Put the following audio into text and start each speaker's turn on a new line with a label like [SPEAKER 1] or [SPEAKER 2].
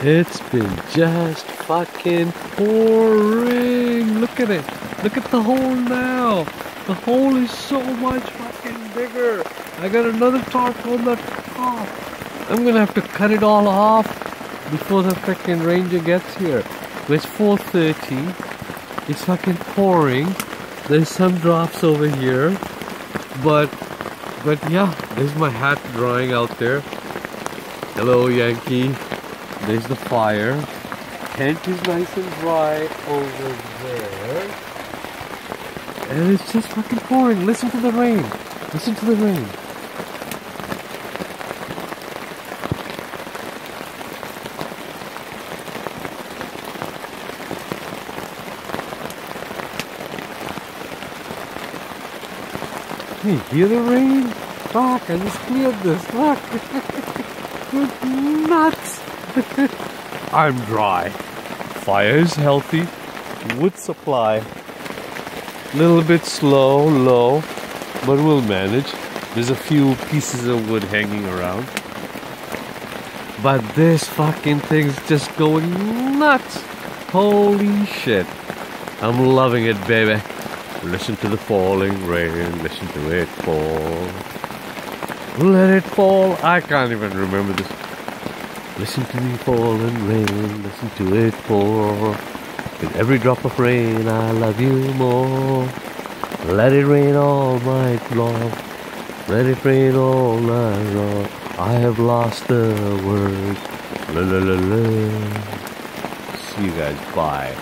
[SPEAKER 1] It's been just fucking pouring. Look at it. Look at the hole now. The hole is so much fucking bigger. I got another tarp on the top. I'm gonna have to cut it all off before the freaking ranger gets here. It's 4:30. It's fucking pouring. There's some drops over here. But yeah, there's my hat drying out there. Hello, Yankee. There's the fire. Tent is nice and dry over there. And it's just fucking pouring. Listen to the rain. Listen to the rain. Hey, hear the rain? Fuck, I just cleared this. Fuck. Nuts. I'm dry. Fire is healthy. Wood supply. Little bit slow, low, but we'll manage. There's a few pieces of wood hanging around. But this fucking thing's just going nuts. Holy shit. I'm loving it, baby. Listen to the falling rain. Listen to it fall. Let it fall. I can't even remember this. Listen to me falling rain. Listen to it fall. With every drop of rain, I love you more. Let it rain all night long. Let it rain all night long. I have lost the words. La la la la. See you guys. Bye.